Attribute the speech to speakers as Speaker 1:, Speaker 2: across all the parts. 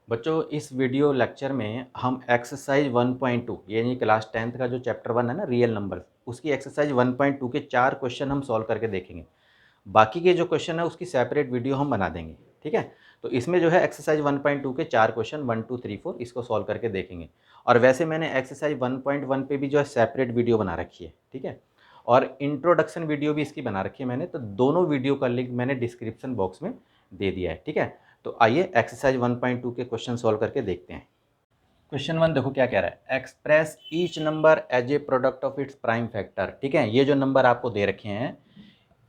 Speaker 1: बच्चों इस video lecture में हम एक्सरसाइज 1.2 यानी क्लास 10th का जो चैप्टर 1 है ना रियल नंबर, उसकी एक्सरसाइज 1.2 के 4 क्वेश्चन हम सॉल्व करके देखेंगे। बाकी के जो क्वेश्चन है उसकी सेपरेट वीडियो हम बना देंगे, ठीक है। तो इसमें जो है एक्सरसाइज 1.2 के 4 क्वेश्चन 1 2 3 4 इसको सॉल्व करके देखेंगे। और वैसे मैंने एक्सरसाइज 1.1 पे भी जो है सेपरेट वीडियो बना रखी है, ठीक है। और इंट्रोडक्शन वीडियो भी इसकी बना रखी है मैंने, तो दोनों वीडियो का लिंक मैंने डिस्क्रिप्शन बॉक्स में दे दिया है, ठीक है। तो आइए एक्सरसाइज 1.2 के क्वेश्चन सॉल्व करके देखते हैं। क्वेश्चन 1 देखो क्या कह रहा है, express each number as a product of its prime factor, ठीक है। ये जो नंबर आपको दे रखे हैं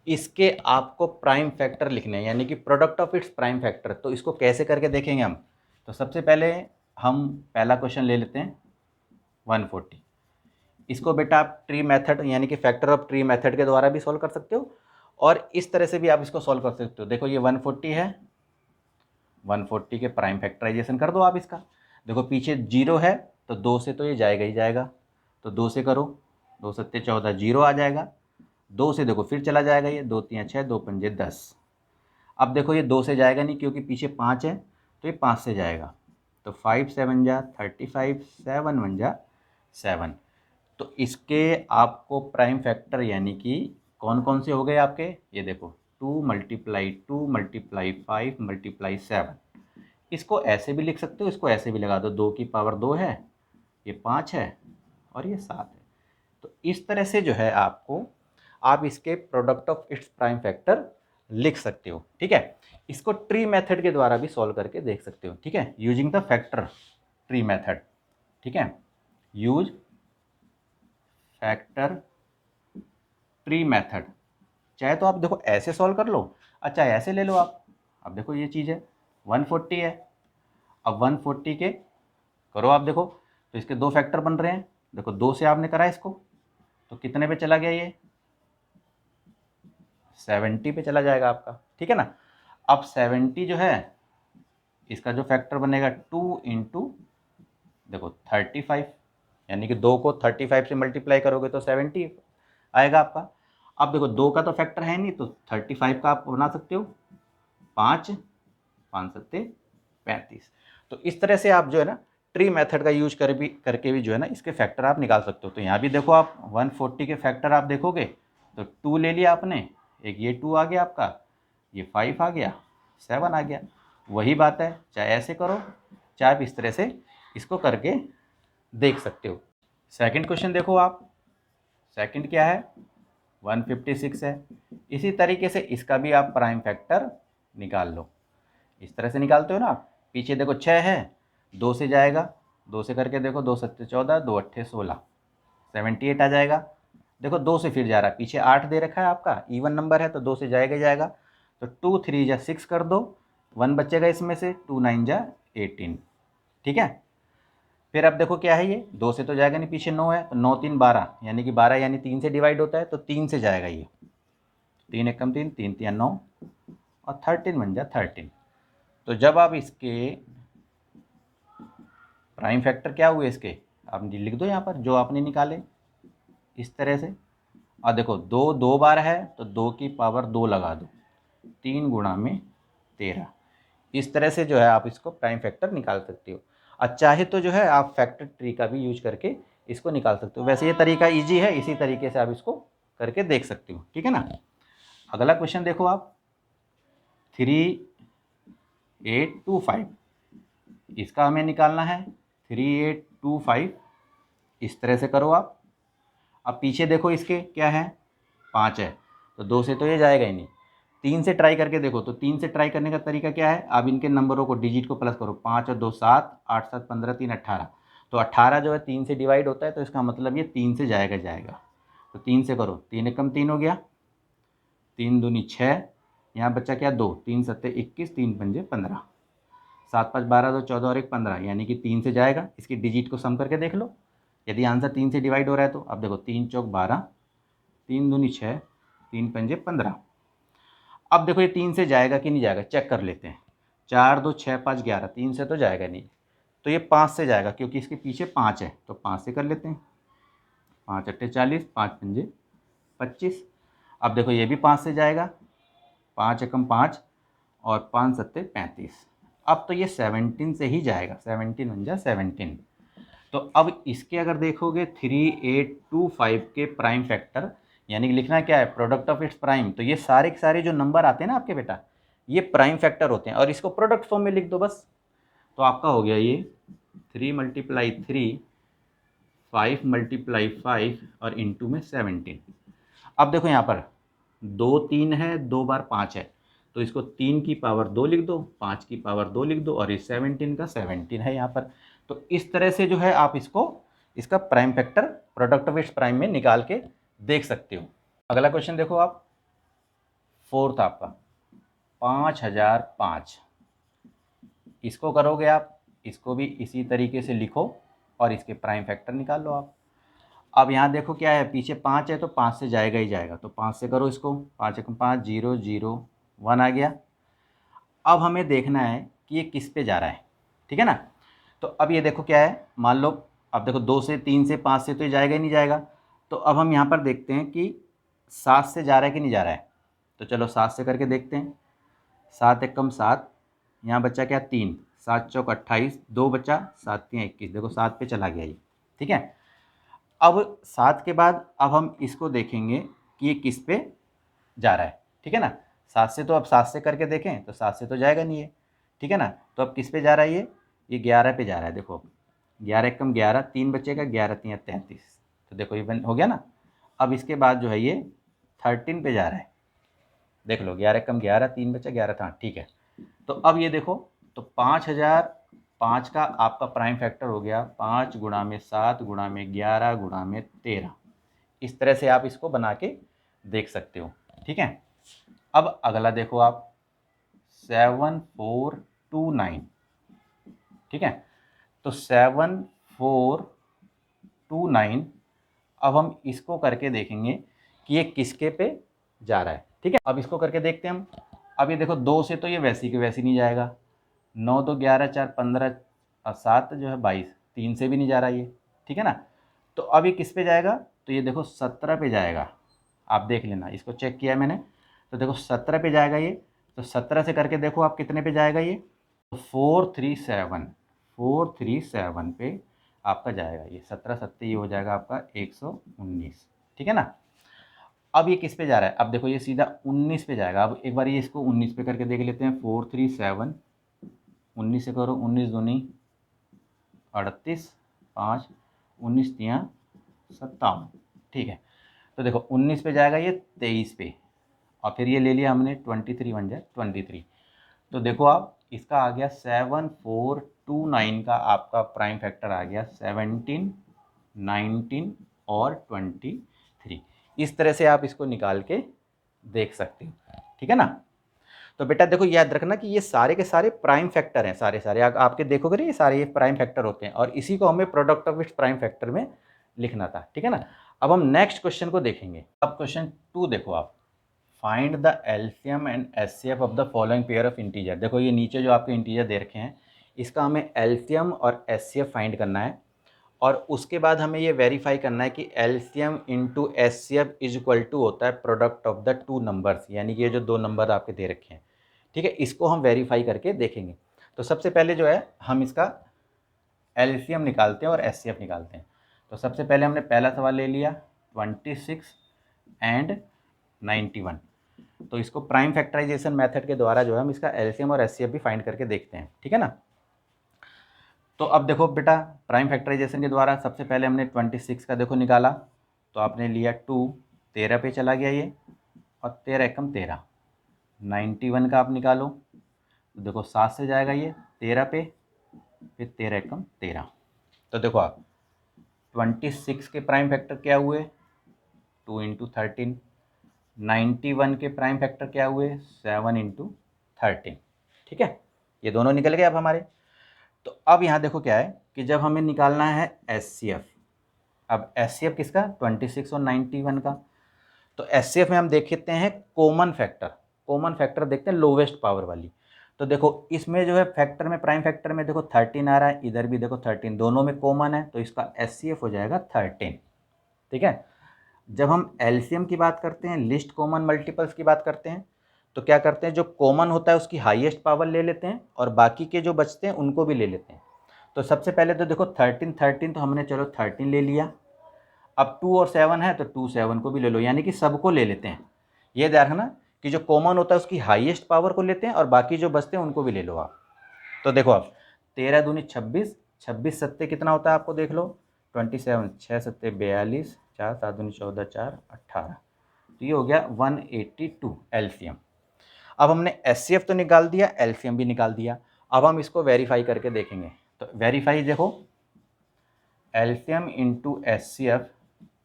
Speaker 1: इसके आपको प्राइम फैक्टर लिखने हैं, यानी कि product of its prime factor. तो इसको कैसे करके देखेंगे हम, तो सबसे पहले हम पहला क्वेश्चन ले लेते हैं 140। इसको बेटा आप ट्री मेथड यानी कि फैक्टर ऑफ ट्री मेथड के द्वारा भी सॉल्व कर सकते हो और इस तरह से भी आप इसको सॉल्व कर सकते हो। देखो ये 140 है, 140 के प्राइम फैक्टराइजेशन कर दो आप इसका। देखो पीछे 0 है तो 2 से तो ये जाएगा ही जाएगा, तो 2 से करो, 2 सत्ते 14, 0 आ जाएगा। 2 से देखो फिर चला जाएगा, ये 2 3 6, 2 पंजे 10। अब देखो ये 2 से जाएगा नहीं क्योंकि पीछे 5 है, तो ये 5 से जाएगा। तो 5 7 जा 35, 7 1 जा 7। तो इसके आपको प्राइम फैक्टर यानी कि कौन कौन से हो गए आपके, ये देखो 2 मल्टीप्लाई 2 मल्टीप्लाई 5 मल्टीप्लाई 7। इसको ऐसे भी लिख सकते हो, इसको ऐसे भी लगा दो, 2 की पावर 2 है, ये 5 है और ये 7 है। तो इस तरह से जो है आपको आप इसके product of its prime factor लिख सकते हो, ठीक है। इसको ट्री मेथड के द्वारा भी सॉल्व करके देख सकते हो, ठीक है, using the factor tree method, ठीक है। यूज फैक्टर ट्री मेथड, चाहे तो आप देखो ऐसे सॉल्व कर लो, अच्छा ऐसे ले लो आप। अब देखो ये चीज़ है 140 है, अब 140 के करो आप, देखो तो इसके दो फैक्टर बन रहे हैं। देखो 2 से आपने करा इसको तो कितने पे चला गया, ये 70 पे चला जाएगा आपका, ठीक है ना। अब 70 जो है इसका जो फैक्टर बनेगा 2 इंटू देखो 35, यानी कि 2 को 35 से मल्टीप्लाई करोगे तो 70 आएगा आपका। अब देखो 2 का तो फैक्टर है नहीं, तो 35 का आप बना सकते हो 5 5 सत्ते 35। तो इस तरह से आप जो है ना ट्री मेथड का यूज करके भी जो है ना इसके फैक्टर आप निकाल सकते हो। तो यहाँ भी देखो आप 140 के फैक्टर आप देखोगे तो 2 ले लिया आपने, एक ये 2 आ गया आपका, ये 5 आ गया, 7 आ गया। वही बात है, चाहे ऐसे करो चाहे आप इस तरह से इसको करके देख सकते हो। सेकंड क्वेश्चन देखो आप, सेकंड क्या है 156 है। इसी तरीके से इसका भी आप प्राइम फैक्टर निकाल लो, इस तरह से निकालते हो ना आप। पीछे देखो 6 है, 2 से जाएगा, 2 से करके देखो 2 सत्ते 14, 2 अट्ठे 16, 78 आ जाएगा। देखो 2 से फिर जा रहा है, पीछे 8 दे रखा है आपका, इवन नंबर है तो 2 से जाएगा ही जाएगा। तो 2 3 जा 6 कर दो, 1 बचेगा इसमें से, 2 9 जा 18, ठीक है। फिर अब देखो क्या है, ये 2 से तो जाएगा नहीं, पीछे 9 है, तो 9 3 12, यानी कि 12 यानी 3 से डिवाइड होता है, तो 3 से जाएगा ये, 3 एकम 3, 3 3 9 और 13 बन जा 13। तो जब आप इसके प्राइम फैक्टर क्या हुए इसके, आप लिख दो यहाँ पर जो आपने निकाले इस तरह से। और देखो 2 2 बार है तो 2 की पावर 2 लगा दो, 3 गुणा में 13। इस तरह से जो है आप इसको प्राइम फैक्टर निकाल सकते हो। और चाहे तो जो है आप फैक्टर ट्री का भी यूज करके इसको निकाल सकते हो। वैसे ये तरीका इजी है, इसी तरीके से आप इसको करके देख सकते हो, ठीक है ना। अगला क्वेश्चन देखो आप 3825, इसका हमें निकालना है 3825। इस तरह से करो आप। अब पीछे देखो इसके क्या है 5 है, तो 2 से तो ये जाएगा ही नहीं। 3 से ट्राई करके देखो, तो 3 से ट्राई करने का तरीका क्या है, आप इनके नंबरों को डिजिट को प्लस करो, 5 और 2 7, 8 7 15, 3 18। तो 18 जो है 3 से डिवाइड होता है, तो इसका मतलब ये 3 से जाएगा जाएगा। तो 3 से करो, 3 एकम 3 हो गया, 3 दूनी 6, यहाँ बच्चा क्या 2, 3 सत्ते 21, 3 पंजे 15, 7 5 12, 2 14 और 1 15, यानी कि 3 से जाएगा। इसकी डिजिट को सम करके देख लो, यदि आंसर 3 से डिवाइड हो रहा है तो। अब देखो 3 चौक 12, 3 दूनी 6, 3 पंजे 15। अब देखो ये 3 से जाएगा कि नहीं जाएगा, चेक कर लेते हैं। 4 2 6 5 11, 3 से तो जाएगा नहीं, तो ये 5 से जाएगा क्योंकि इसके पीछे 5 है, तो 5 से कर लेते हैं। 5 अट्ठे 40, 5 पंजे 25। अब देखो ये भी 5 से जाएगा, 5 एकम 5 और 5 सत्ते 35। अब तो ये 17 से ही जाएगा, 17 बन जा 17। तो अब इसके अगर देखोगे 3825 के प्राइम फैक्टर, यानी कि लिखना क्या है, प्रोडक्ट ऑफ इट्स प्राइम। तो ये सारे के सारे जो नंबर आते हैं ना आपके बेटा, ये प्राइम फैक्टर होते हैं, और इसको प्रोडक्ट फॉर्म में लिख दो बस। तो आपका हो गया ये 3 × 3, 5 × 5 और इंटू में 17। अब देखो यहाँ पर 2 3 है, 2 बार 5 है, तो इसको 3 की पावर 2 लिख दो, 5 की पावर 2 लिख दो, और इस 17 का 17 है यहाँ पर। तो इस तरह से जो है आप इसको, इसका prime factor product of its prime में निकाल के देख सकते हो। अगला क्वेश्चन देखो आप, फोर्थ आपका 5005। इसको करोगे आप, इसको भी इसी तरीके से लिखो और इसके प्राइम फैक्टर निकाल लो आप। अब यहाँ देखो क्या है, पीछे 5 है तो 5 से जाएगा ही जाएगा, तो 5 से करो इसको, 5 × 5 0 0 1 आ गया। अब हमें देखना है कि ये किस पे जा रहा है, ठीक है ना। तो अब ये देखो क्या है, मान लो अब देखो 2 से 3 से 5 से तो ये जाएगा ही नहीं जाएगा। तो अब हम यहाँ पर देखते हैं कि 7 से जा रहा है कि नहीं जा रहा है। तो चलो 7 से करके देखते हैं। 7 एकम 7, यहाँ बच्चा क्या 3, 7 चौक 28, 2 बचा, 7 3 21, देखो 7 पे चला गया ये, ठीक है। अब 7 के बाद अब हम इसको देखेंगे कि ये किस पे जा रहा है, ठीक है ना। 7 से तो अब 7 से करके देखें तो 7 से तो जाएगा नहीं है, ठीक है ना। तो अब किस पे जा रहा है ये 11 पे जा रहा है। देखो 11 एकम 11, 3 बचेगा, 11 3 33, तो देखो ये हो गया ना। अब इसके बाद जो है ये 13 पे जा रहा है, देख लो 11 एकम 11, 3 बचा, 11 था, ठीक है। तो अब ये देखो, तो 5005 का आपका प्राइम फैक्टर हो गया 5 × 7 × 11 × 13। इस तरह से आप इसको बना के देख सकते हो, ठीक है। अब अगला देखो आप 7429, ठीक है। तो 7429, अब हम इसको करके देखेंगे कि ये किसके पे जा रहा है, ठीक है। अब इसको करके देखते हैं हम। अब ये देखो 2 से तो ये वैसी के वैसी नहीं जाएगा, 9 2 11 4 15 और 7 जो है 22, 3 से भी नहीं जा रहा ये, ठीक है ना। तो अब ये किस पे जाएगा, तो ये देखो 17 पे जाएगा। आप देख लेना, इसको चेक किया मैंने, तो देखो 17 पे जाएगा ये। तो 17 से करके देखो आप कितने पे जाएगा ये, तो 437 पे आपका जाएगा ये। 17 सत्ते ये हो जाएगा आपका 119, ठीक है ना। अब ये किस पे जा रहा है, अब देखो ये सीधा 19 पे जाएगा। अब एक बार ये इसको 19 पे करके देख लेते हैं। 437, 19 से करो, 19 दूनी 38, 5 19 3 57, ठीक है। तो देखो 19 पे जाएगा ये 23 पे, और फिर ये ले लिया हमने 23 बन जाए 23। तो देखो आप इसका आ गया 7429 का आपका प्राइम फैक्टर आ गया 17, 19 और 23। इस तरह से आप इसको निकाल के देख सकते हो, ठीक है ना। तो बेटा देखो याद रखना कि ये सारे के सारे प्राइम फैक्टर हैं, सारे सारे आपके देखोगे ना, ये सारे ये प्राइम फैक्टर होते हैं, और इसी को हमें product of its prime factor में लिखना था, ठीक है ना। अब हम नेक्स्ट क्वेश्चन को देखेंगे। अब क्वेश्चन 2 देखो आप, find the LCM and HCF of the following pair of integer. देखो ये नीचे जो आपके इंटीजर दे रखे हैं, इसका हमें एलसीएम और एचसीएफ फाइंड करना है, और उसके बाद हमें ये वेरीफाई करना है कि LCM into HCF is equal to होता है product of the two numbers, यानी कि ये जो दो नंबर आपके दे रखे हैं, ठीक है। इसको हम वेरीफाई करके देखेंगे। तो सबसे पहले जो है हम इसका एलसीएम निकालते हैं और एचसीएफ निकालते हैं। तो सबसे पहले हमने पहला सवाल ले लिया 26 एंड 91। तो इसको प्राइम फैक्टराइजेशन मेथड के द्वारा जो है हम इसका एलसीएम और एचसीएफ भी फाइंड करके देखते हैं, ठीक है ना। तो अब देखो बेटा, प्राइम फैक्टराइजेशन के द्वारा सबसे पहले हमने 26 का देखो निकाला, तो आपने लिया 2, 13 पे चला गया ये, और 13 एकम 13। 91 का आप निकालो, तो देखो 7 से जाएगा ये 13 पे, फिर 13 एकम 13। तो देखो आप 26 के प्राइम फैक्टर क्या हुए, 2 × 13। 91 के प्राइम फैक्टर क्या हुए, 7 × 13, ठीक है। ये दोनों निकल गए अब हमारे। तो अब यहाँ देखो क्या है कि जब हमें निकालना है एचसीएफ, अब एचसीएफ किसका, 26 और 91 का। तो एचसीएफ में हम देखते हैं कॉमन फैक्टर देखते हैं लोवेस्ट पावर वाली। तो देखो इसमें जो है फैक्टर में, प्राइम फैक्टर में देखो 13 आ रहा है, इधर भी देखो 13, दोनों में कॉमन है, तो इसका एचसीएफ हो जाएगा 13, ठीक है। जब हम एलसीएम की बात करते हैं, लिस्ट कॉमन मल्टीपल्स की बात करते हैं, तो क्या करते हैं, जो कॉमन होता है उसकी हाईएस्ट पावर ले लेते हैं और बाकी के जो बचते हैं उनको भी ले लेते हैं। तो सबसे पहले तो देखो 13 तो हमने चलो 13 ले लिया। अब 2 और 7 है तो 2 7 को भी ले लो, यानी कि सबको ले लेते हैं। ये ध्यान रखना कि जो कॉमन होता है उसकी हाईएस्ट पावर को लेते हैं और बाकी जो बचते हैं उनको भी ले लो आप। तो देखो आप 13 दूनी 26, 26 सत्ते कितना होता है आपको देख लो 27, 6 सत्ते 42, 4 7 दूनी 14, 4 18। तो ये हो गया 182 एलसीएम। अब हमने एचसीएफ तो निकाल दिया, एलसीएम भी निकाल दिया। अब हम इसको वेरीफाई करके देखेंगे। तो वेरीफाई देखो, LCM into HCF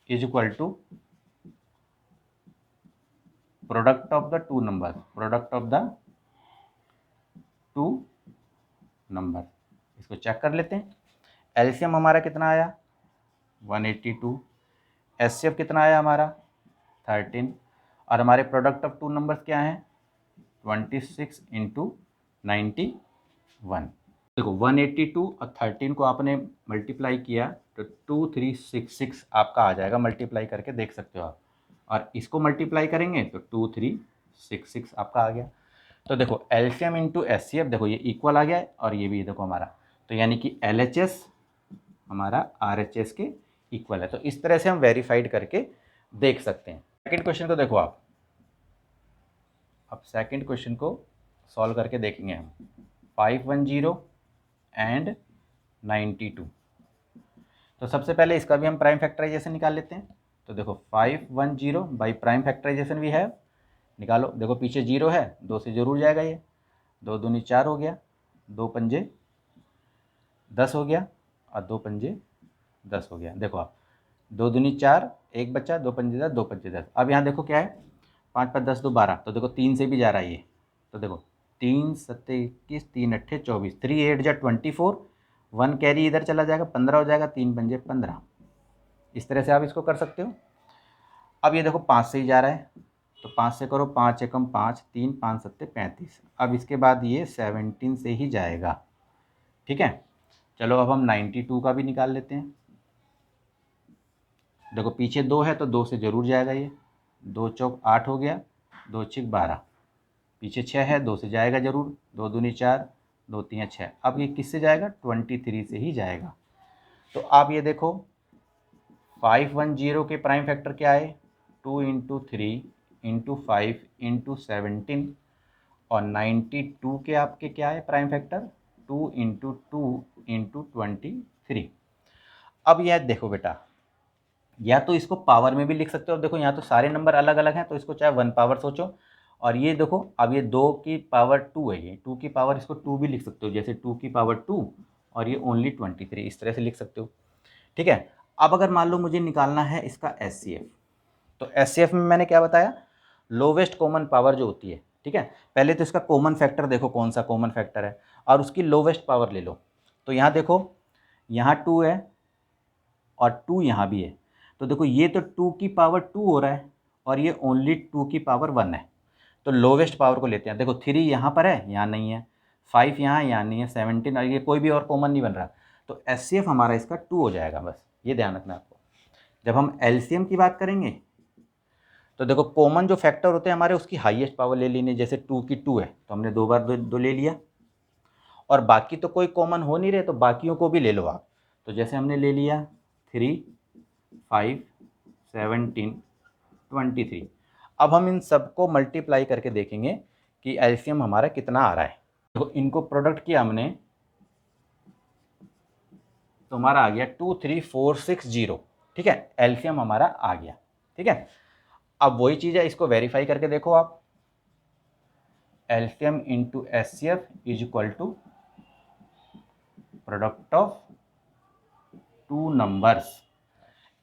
Speaker 1: is equal to product of the two number, product of the two number. इसको चेक कर लेते हैं। एलसीएम हमारा कितना आया 182, एचसीएफ कितना आया हमारा 13, और हमारे प्रोडक्ट ऑफ टू नंबर्स क्या हैं 26 इंटू 91। देखो 182 और 13 को आपने मल्टीप्लाई किया तो 2366 आपका आ जाएगा, मल्टीप्लाई करके देख सकते हो आप। और इसको मल्टीप्लाई करेंगे तो 2366 आपका आ गया। तो देखो एलसीएम इंटू एचसीएफ, देखो ये इक्वल आ गया है और ये भी देखो हमारा, तो यानी कि एलएचएस हमारा आरएचएस के इक्वल है। तो इस तरह से हम वेरीफाइड करके देख सकते हैं। सेकंड क्वेश्चन को देखो आप, अब सेकंड क्वेश्चन को सॉल्व करके देखेंगे हम। 510 एंड 92। तो सबसे पहले इसका भी हम प्राइम फैक्टराइजेशन निकाल लेते हैं। तो देखो 510 by prime factorisation we have, निकालो। देखो पीछे 0 है, 2 से जरूर जाएगा ये, 2 दूनी 4 हो गया, 2 पंजे 10 हो गया और 2 पंजे 10 हो गया। देखो आप 2 दूनी 4, 1 बच्चा, 2 पंजे 10, 2 पंजे 10। अब यहाँ देखो क्या है 5 5 10 2 12, तो देखो 3 से भी जा रहा है ये। तो देखो 3 7 21, 3 8 24, 3 8 जा 24, 1 कैरी इधर चला जाएगा 15 हो जाएगा, 3 पंजे 15। इस तरह से आप इसको कर सकते हो। अब ये देखो 5 से ही जा रहा है, तो 5 से करो, 5 एकम 5, 3 5 7 35। अब इसके बाद ये 17 से ही जाएगा। ठीक है, चलो अब हम 92 का भी निकाल लेते हैं। देखो पीछे 2 है तो 2 से ज़रूर जाएगा ये, 2 चौक 8 हो गया, 2 छिक 12। पीछे 6 है, 2 से जाएगा ज़रूर, 2 दूनी 4, 2 तीन 6। अब ये किससे जाएगा 23 से ही जाएगा। तो आप ये देखो 510 के प्राइम फैक्टर क्या है 2 इंटू 3 इंटू 5 इंटू 17, और 92 के आपके क्या है प्राइम फैक्टर 2 इंटू 2 इंटू 23। अब यह देखो बेटा, या तो इसको पावर में भी लिख सकते हो। अब देखो यहाँ तो सारे नंबर अलग अलग हैं, तो इसको चाहे 1 पावर सोचो। और ये देखो अब ये 2 की पावर 2 है, ये 2 की पावर इसको 2 भी लिख सकते हो, जैसे 2 की पावर 2 और ये ओनली 23, इस तरह से लिख सकते हो। ठीक है, अब अगर मान लो मुझे निकालना है इसका एचसीएफ, तो एचसीएफ में मैंने क्या बताया, लोवेस्ट कॉमन पावर जो होती है। ठीक है, पहले तो इसका कॉमन फैक्टर देखो कौन सा कॉमन फैक्टर है और उसकी लोवेस्ट पावर ले लो। तो यहाँ देखो, यहाँ 2 है और 2 यहाँ भी है, तो देखो ये तो 2 की पावर 2 हो रहा है और ये ओनली 2 की पावर 1 है। तो लोवेस्ट पावर को लेते हैं। देखो 3 यहाँ पर है, यहाँ नहीं है, 5 यहाँ नहीं है, 17 और ये कोई भी और कॉमन नहीं बन रहा। तो एचसीएफ हमारा इसका 2 हो जाएगा। बस ये ध्यान रखना आपको। जब हम एलसीएम की बात करेंगे तो देखो कॉमन जो फैक्टर होते हैं हमारे उसकी हाईएस्ट पावर ले लेनी। जैसे 2 की 2 है तो हमने 2 बार 2 ले लिया, और बाकी तो कोई कॉमन हो नहीं रहे तो बाकियों को भी ले लो आप। तो जैसे हमने ले लिया 3 5 17 23। अब हम इन सबको मल्टीप्लाई करके देखेंगे कि एलसीएम हमारा कितना आ रहा है। तो इनको प्रोडक्ट किया हमने तो हमारा आ गया 23460। ठीक है, एलसीएम हमारा आ गया। ठीक है, अब वही चीज़ है, इसको वेरीफाई करके देखो आप। LCM into HCF is equal to product of two numbers.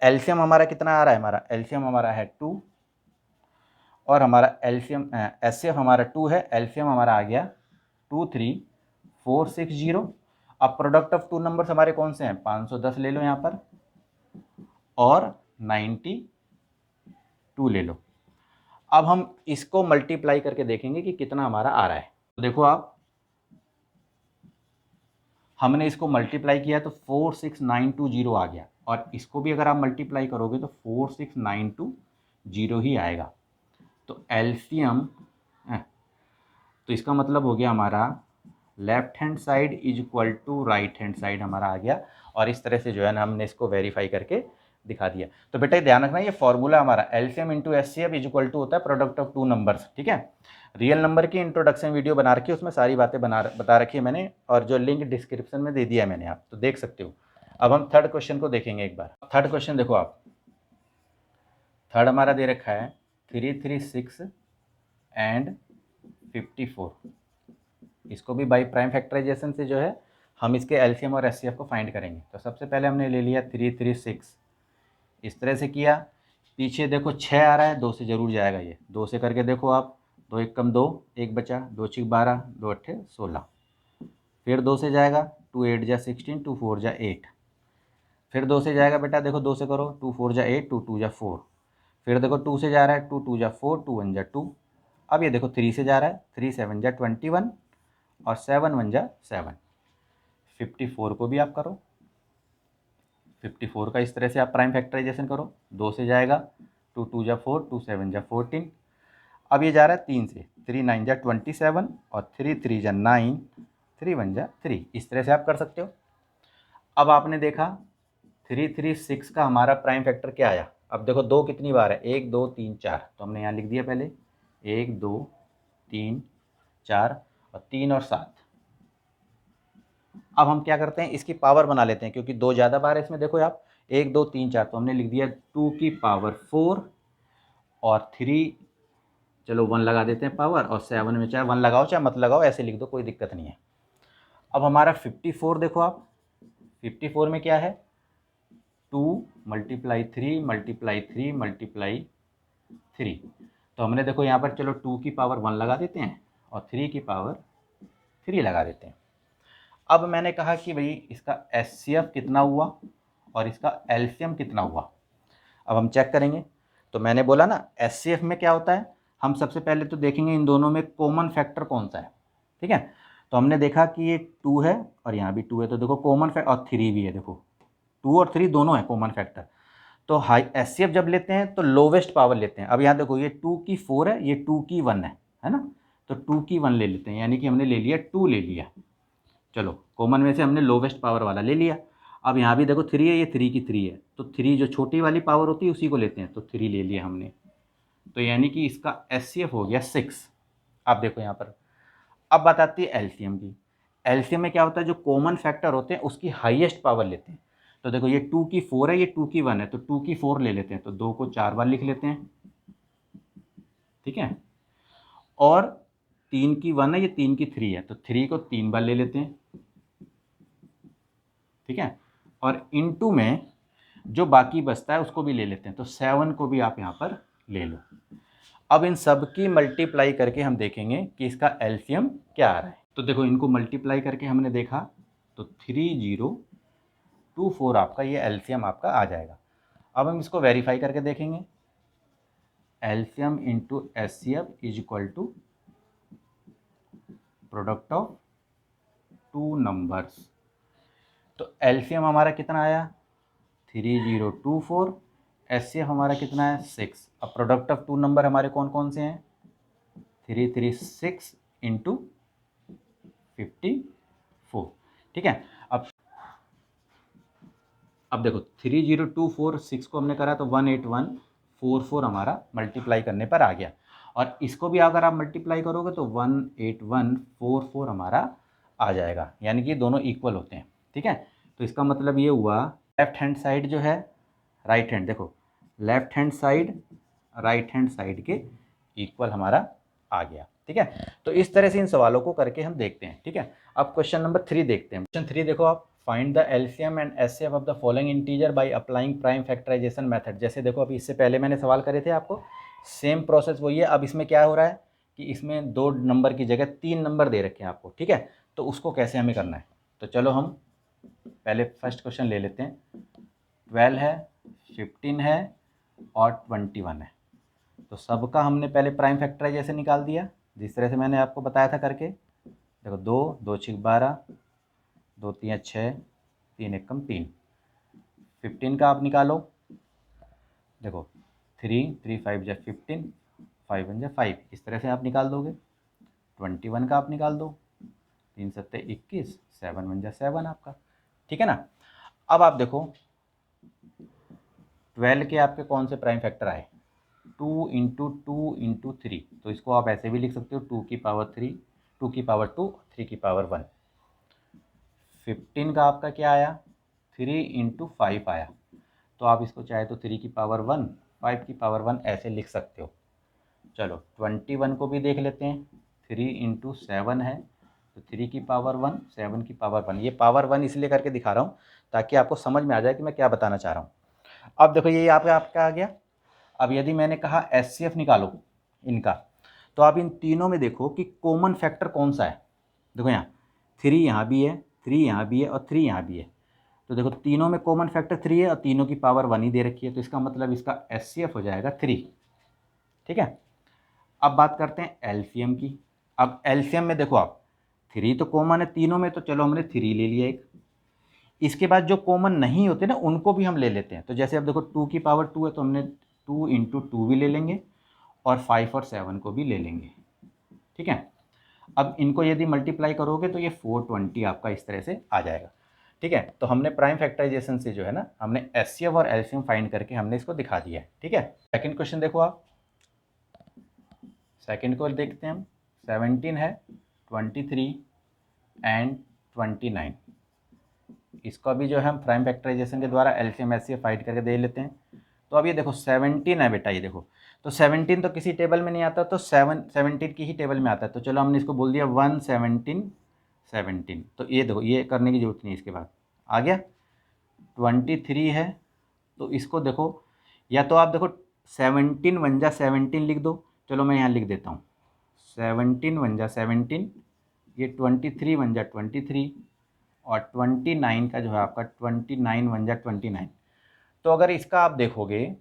Speaker 1: LCM हमारा कितना आ रहा है, हमारा एलसीएम हमारा है 2 और हमारा एलसीएम एचसीएफ हमारा 2 है, एलसीएम हमारा आ गया 23460। अब प्रोडक्ट ऑफ टू नंबर्स हमारे कौन से हैं, 510 ले लो यहाँ पर और 92 ले लो। अब हम इसको मल्टीप्लाई करके देखेंगे कि कितना हमारा आ रहा है। तो देखो आप, हमने इसको मल्टीप्लाई किया तो 46920 आ गया, और इसको भी अगर आप मल्टीप्लाई करोगे तो 46920 ही आएगा। तो एलसीएम तो इसका मतलब हो गया हमारा left hand side is equal to right hand side हमारा आ गया। और इस तरह से जो है ना हमने इसको वेरीफाई करके दिखा दिया। तो बेटा ध्यान रखना, ये फॉर्मूला हमारा LCM into HCF is equal to होता है प्रोडक्ट ऑफ टू नंबर्स। ठीक है, रियल नंबर की इंट्रोडक्शन वीडियो बना रखी है, उसमें सारी बातें बता रखी है मैंने, और जो लिंक डिस्क्रिप्शन में दे दिया है मैंने, आप तो देख सकते हो। अब हम थर्ड क्वेश्चन को देखेंगे एक बार। थर्ड क्वेश्चन देखो आप, थर्ड हमारा दे रखा है 336 एंड 54। इसको भी बाई प्राइम फैक्टराइजेशन से जो है हम इसके एलसीएम और एचसीएफ को फाइंड करेंगे। तो सबसे पहले हमने ले लिया 336, इस तरह से किया। पीछे देखो 6 आ रहा है, 2 से जरूर जाएगा, ये 2 से करके देखो आप, 2 एक कम 2, 1 बचा, 2 6 12, 2 8 16, फिर 2 से जाएगा, 2 8 जा 16, 2 4 जा 8, फिर 2 से जाएगा बेटा, देखो 2 से करो, 2 4 जा 8, 2 2 जा 4, फिर देखो 2 से जा रहा है, 2 2 जा 4, 2 1 जा 2। अब ये देखो 3 से जा रहा है, 3 7 जा 21 और 7 1 जा 7। 54 को भी आप करो, 54 का इस तरह से आप प्राइम फैक्टराइजेशन करो, 2 से जाएगा, 2 2 जा 4, 2 7 जा 14। अब ये जा रहा है 3 से, 3 9 जा 27 और 3 3 जा 9, 3 1 जा 3। इस तरह से आप कर सकते हो। अब आपने देखा 336 का हमारा प्राइम फैक्टर क्या आया। अब देखो 2 कितनी बार है, 1 2 3 4, तो हमने यहाँ लिख दिया पहले 1 2 3 4 और 3 और 7। अब हम क्या करते हैं, इसकी पावर बना लेते हैं, क्योंकि 2 ज़्यादा बार है इसमें। देखो आप 1 2 3 4, तो हमने लिख दिया 2 की पावर 4 और 3, चलो 1 लगा देते हैं पावर, और 7 में चाहे 1 लगाओ चाहे मत लगाओ, ऐसे लिख दो, कोई दिक्कत नहीं है। अब हमारा 54 देखो आप, 54 में क्या है, 2 मल्टीप्लाई 3 मल्टीप्लाई 3 मल्टीप्लाई 3। तो हमने देखो यहाँ पर, चलो 2 की पावर 1 लगा देते हैं और 3 की पावर 3 लगा देते हैं। अब मैंने कहा कि भाई इसका एचसीएफ कितना हुआ और इसका एलसीएम कितना हुआ। अब हम चेक करेंगे। तो मैंने बोला ना, एचसीएफ में क्या होता है, हम सबसे पहले तो देखेंगे इन दोनों में कॉमन फैक्टर कौन सा है। ठीक है, तो हमने देखा कि ये 2 है और यहाँ भी 2 है, तो देखो कॉमन फैक्टर, और 3 भी है, देखो 2 और 3 दोनों है कॉमन फैक्टर। तो हाई एचसीएफ जब लेते हैं तो लोवेस्ट पावर लेते हैं। अब यहाँ देखो ये 2 की 4 है, ये 2 की 1 है ना, तो 2 की 1 ले लेते हैं, यानी कि हमने ले लिया 2 ले लिया। चलो कॉमन में से हमने लोवेस्ट पावर वाला ले लिया। अब यहाँ भी देखो 3 है, ये 3 की 3 है, तो 3 जो छोटी वाली पावर होती है उसी को लेते हैं, तो 3 ले लिया हमने। तो यानी कि इसका एचसीएफ हो गया 6। आप देखो यहाँ पर। अब बात आती है एलसीएम की। एलसीएम में क्या होता है, जो कॉमन फैक्टर होते हैं उसकी हाईएस्ट पावर लेते हैं। तो देखो ये 2 की 4 है, ये 2 की 1 है, तो 2 की 4 ले लेते हैं, तो 2 को 4 बार लिख लेते हैं। ठीक है, और 3 की 1 है, ये 3 की 3 है, तो 3 को 3 बार ले लेते हैं। ठीक है, और इनटू में जो बाकी बचता है उसको भी ले लेते हैं, तो 7 को भी आप यहाँ पर ले लो। अब इन सब की मल्टीप्लाई करके हम देखेंगे कि इसका एलसीएम क्या आ रहा है। तो देखो इनको मल्टीप्लाई करके हमने देखा, तो 3024 आपका ये एलसीएम आपका आ जाएगा। अब हम इसको वेरीफाई करके देखेंगे। LCM into HCF is equal to product of two numbers. तो एलसीएम हमारा कितना आया, 3024, एचसीएफ हमारा कितना है 6। अब प्रोडक्ट ऑफ टू नंबर हमारे कौन कौन से हैं, 336 इंटू 54। ठीक है, अब देखो 3024 6 को हमने करा तो 18144 हमारा मल्टीप्लाई करने पर आ गया, और इसको भी अगर आप मल्टीप्लाई करोगे तो 18144 हमारा आ जाएगा, यानी कि दोनों इक्वल होते हैं। ठीक है, तो इसका मतलब ये हुआ लेफ्ट हैंड साइड जो है राइट हैंड, देखो left hand side right hand side के इक्वल हमारा आ गया। ठीक है, तो इस तरह से इन सवालों को करके हम देखते हैं। ठीक है, अब क्वेश्चन नंबर 3 देखते हैं। क्वेश्चन 3 देखो आप, find the LCM and HCF of the following integer by applying prime factorisation method. जैसे देखो अभी इससे पहले मैंने सवाल करे थे आपको, सेम प्रोसेस वही है। अब इसमें क्या हो रहा है कि इसमें 2 नंबर की जगह 3 नंबर दे रखे हैं आपको। ठीक है, तो उसको कैसे हमें करना है, तो चलो हम पहले फर्स्ट क्वेश्चन ले लेते हैं। 12 है, 15 है और 21 है, तो सबका हमने पहले प्राइम फैक्टराइजेशन निकाल दिया, जिस तरह से मैंने आपको बताया था करके। देखो 2 2 6 12, 2 3 6, 3 1 3। 15 का आप निकालो, देखो 3 3 5 जा 15, 5 1 जा 5, इस तरह से आप निकाल दोगे। 21 का आप निकाल दो, 3 सत्ते 21, 7 1 जा 7 आपका, ठीक है ना। अब आप देखो 12 के आपके कौन से प्राइम फैक्टर आए, 2 इंटू 2 इंटू 3, तो इसको आप ऐसे भी लिख सकते हो 2 की पावर 3, 2 की पावर 2, 3 की पावर 1। 15 का आपका क्या आया, 3 इंटू 5 आया, तो आप इसको चाहे तो 3 की पावर 1, 5 की पावर 1 ऐसे लिख सकते हो। चलो 21 को भी देख लेते हैं, 3 इंटू 7 है, तो 3 की पावर 1, 7 की पावर 1। ये पावर 1 इसलिए करके दिखा रहा हूँ ताकि आपको समझ में आ जाए कि मैं क्या बताना चाह रहा हूँ। अब देखो ये आपका आ गया। अब यदि मैंने कहा HCF निकालो इनका, तो आप इन तीनों में देखो कि कॉमन फैक्टर कौन सा है। देखो यहाँ 3 यहाँ भी है, 3 यहाँ भी है और 3 यहाँ भी है, तो देखो तीनों में कॉमन फैक्टर 3 है और तीनों की पावर 1 ही दे रखी है, तो इसका मतलब इसका HCF हो जाएगा 3, ठीक है। अब बात करते हैं एलसीएम की। अब एलसीएम में देखो आप 3 तो कॉमन है तीनों में, तो चलो हमने 3 ले लिया एक। इसके बाद जो कॉमन नहीं होते ना उनको भी हम ले लेते हैं, तो जैसे अब देखो 2 की पावर 2 है तो हमने 2 इंटू 2 भी ले लेंगे और 5 और 7 को भी ले लेंगे, ठीक है। अब इनको यदि मल्टीप्लाई करोगे तो ये 420 आपका इस तरह से आ जाएगा, ठीक है। तो हमने प्राइम फैक्टराइजेशन से जो है ना हमने एचसीएफ और एलसीएम फाइंड करके हमने इसको दिखा दिया है, ठीक है। सेकंड क्वेश्चन देखो आप, सेकंड को देखते हैं हम। 17 है, 23 एंड 29, इसका भी जो है हम प्राइम फैक्टराइजेशन के द्वारा एलसीएम एचसीएफ फाइंड करके दे लेते हैं। तो अब ये देखो 17 है बेटा, ये देखो तो 17 तो किसी टेबल में नहीं आता, तो 17 की ही टेबल में आता है, तो चलो हमने इसको बोल दिया 117 तो ये देखो ये करने की जरूरत नहीं, इसके बाद आ गया 23 है, तो इसको देखो या तो आप देखो 17 1 जा 17 लिख दो, चलो मैं यहाँ लिख देता हूँ 17 1 जा 17, ये 23 1 जा 23 और 29 का जो है आपका 29 1 जा 29। तो अगर इसका आप देखोगे,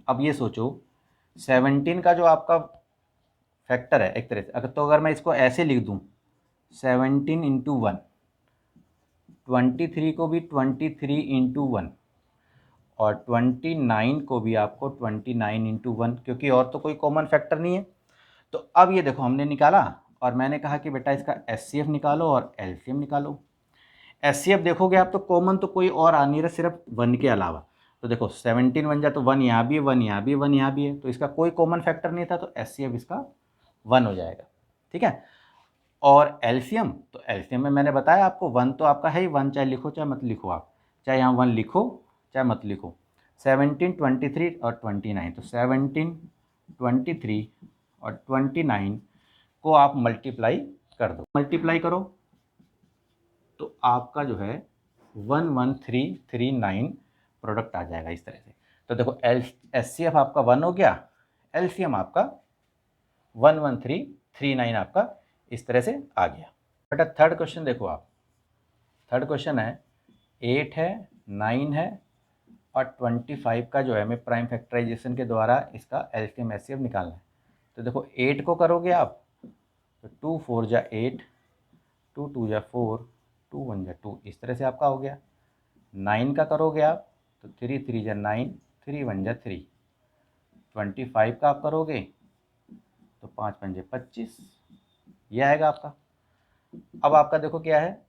Speaker 1: अब ये सोचो 17 का जो आपका फैक्टर है एक तरह से, तो अगर मैं इसको ऐसे लिख दूं 17 इंटू 1, 23 को भी 23 इंटू 1 और 29 को भी आपको 29 इंटू 1, क्योंकि और तो कोई कॉमन फैक्टर नहीं है। तो अब ये देखो हमने निकाला और मैंने कहा कि बेटा इसका एचसीएफ निकालो और एलसीएम निकालो। एचसीएफ देखोगे आप तो कॉमन तो कोई और आ नहीं रहा सिर्फ 1 के अलावा, तो देखो 17 बन जाए तो 1 यहाँ भी है, 1 यहाँ भी है, 1 यहाँ भी है, तो इसका कोई कॉमन फैक्टर नहीं था, तो एचसीएफ इसका 1 हो जाएगा, ठीक है। और एलसीएम, तो एलसीएम में मैंने बताया आपको 1 तो आपका है ही, 1 चाहे लिखो चाहे मत लिखो, आप चाहे यहाँ 1 लिखो चाहे मत लिखो। 17 23 और 29, तो 17 23 और 29 को आप मल्टीप्लाई कर दो, मल्टीप्लाई करो तो आपका जो है 11339 प्रोडक्ट आ जाएगा इस तरह से। तो देखो एचसीएफ आपका 1 हो गया, एलसीएम आपका 11339 आपका इस तरह से आ गया। बेटा थर्ड क्वेश्चन देखो आप, थर्ड क्वेश्चन है 8 है, 9 है और 25 का जो है हमें प्राइम फैक्टराइजेशन के द्वारा इसका एलसीएम एचसीएफ निकालना है। तो देखो 8 को करोगे आप तो 2 4 जा 8, 2 2 जा 4, 2 1 जा 2, इस तरह से आपका हो गया। 9 का करोगे आप तो 3 3 जा 9, 3 1 जा 3। 25 का आप करोगे तो 5 5 जा 25, यह आएगा आपका। अब आपका देखो क्या है,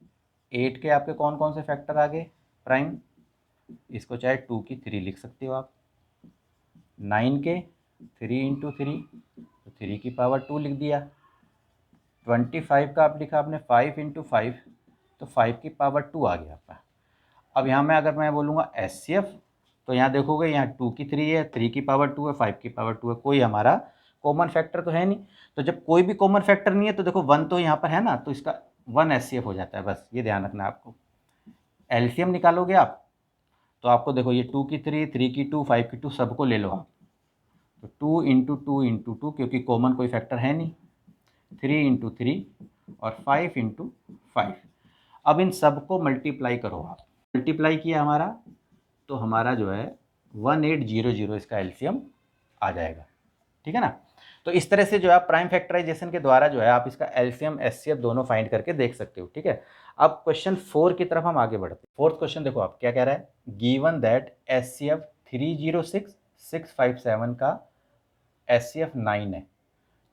Speaker 1: 8 के आपके कौन कौन से फैक्टर आ गए प्राइम, इसको चाहे 2 की 3 लिख सकते हो आप। 9 के 3 इंटू 3, तो 3 की पावर 2 लिख दिया। 25 का आप लिखा आपने 5 इंटू 5, तो 5 की पावर 2 आ गया आपका। अब यहाँ में अगर मैं बोलूँगा एचसीएफ, तो यहाँ देखोगे यहाँ 2 की 3 है, 3 की पावर 2 है, 5 की पावर 2 है, कोई हमारा कॉमन फैक्टर तो है नहीं। तो जब कोई भी कॉमन फैक्टर नहीं है तो देखो 1 तो यहाँ पर है ना, तो इसका 1 एचसीएफ हो जाता है, बस ये ध्यान रखना है आपको। एलसीएम निकालोगे आप तो आपको देखो ये 2 की 3, 3 की 2, 5 की 2 सबको ले लो आप, तो 2 इंटू 2 इंटू 2, क्योंकि कॉमन कोई फैक्टर है नहीं, 3 इंटू 3 और 5 इंटू 5। अब इन सबको मल्टीप्लाई करो आप, मल्टीप्लाई किया हमारा तो हमारा जो है 1800 इसका एलसीएम आ जाएगा, ठीक है ना। तो इस तरह से जो है आप प्राइम फैक्टराइजेशन के द्वारा जो है आप इसका एलसीएम एचसीएफ दोनों फाइंड करके देख सकते हो, ठीक है। अब क्वेश्चन 4 की तरफ हम आगे बढ़ते हैं। फोर्थ क्वेश्चन देखो आप क्या कह रहा है, गिवन दैट एचसीएफ 306 657 का एचसीएफ 9 है,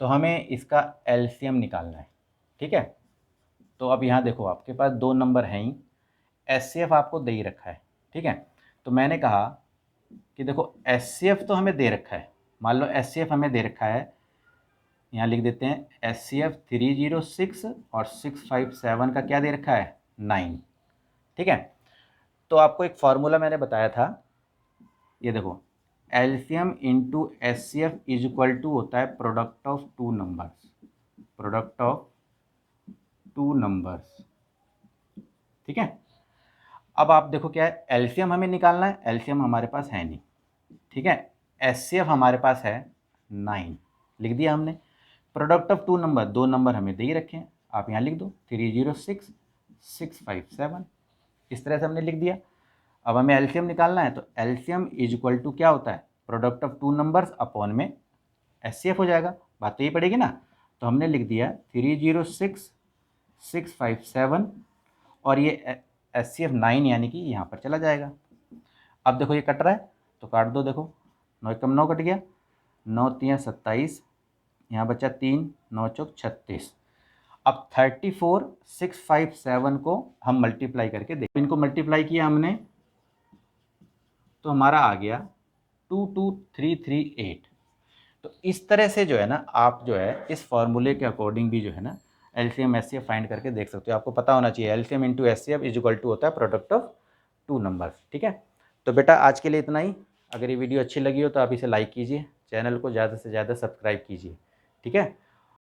Speaker 1: तो हमें इसका एलसीएम निकालना है, ठीक है। तो अब यहाँ देखो आपके पास दो नंबर हैं ही, एचसीएफ आपको दे ही रखा है, ठीक है। तो मैंने कहा कि देखो एचसीएफ तो हमें दे रखा है, मान लो एचसीएफ हमें दे रखा है, यहाँ लिख देते हैं एचसीएफ 306 और 657 का क्या दे रखा है 9, ठीक है। तो आपको एक फार्मूला मैंने बताया था, ये देखो LCM into HCF is equal to होता है product of two numbers, product of two numbers, ठीक है। अब आप देखो क्या है, एलसीएम हमें निकालना है, एलसीएम हमारे पास है नहीं, ठीक है। एचसीएफ हमारे पास है 9, लिख दिया हमने। प्रोडक्ट ऑफ टू नंबर, दो नंबर हमें दे ही रखे हैं, आप यहाँ लिख दो 306 657, इस तरह से हमने लिख दिया। अब हमें एलसीएम निकालना है, तो एलसीएम इज इक्वल टू क्या होता है product of two numbers upon में एचसीएफ हो जाएगा, बात तो ये पड़ेगी ना। तो हमने लिख दिया 306 657 और ये एचसीएफ 9 यानी कि यहाँ पर चला जाएगा। अब देखो ये कट रहा है तो काट दो, देखो 9 कम 9 कट गया, 9 3 27, यहाँ बचा 3 9 चौक 36। अब 34 657 को हम मल्टीप्लाई करके देख, इनको मल्टीप्लाई किया हमने तो हमारा आ गया 22338। तो इस तरह से जो है ना आप जो है इस फॉर्मूले के अकॉर्डिंग भी जो है ना एलसीएम एचसीएफ फाइंड करके देख सकते हो। आपको पता होना चाहिए LCM into HCF is equal to होता है प्रोडक्ट ऑफ टू नंबर्स, ठीक है। तो बेटा आज के लिए इतना ही। अगर ये वीडियो अच्छी लगी हो तो आप इसे लाइक कीजिए, चैनल को ज़्यादा से ज़्यादा सब्सक्राइब कीजिए, ठीक है।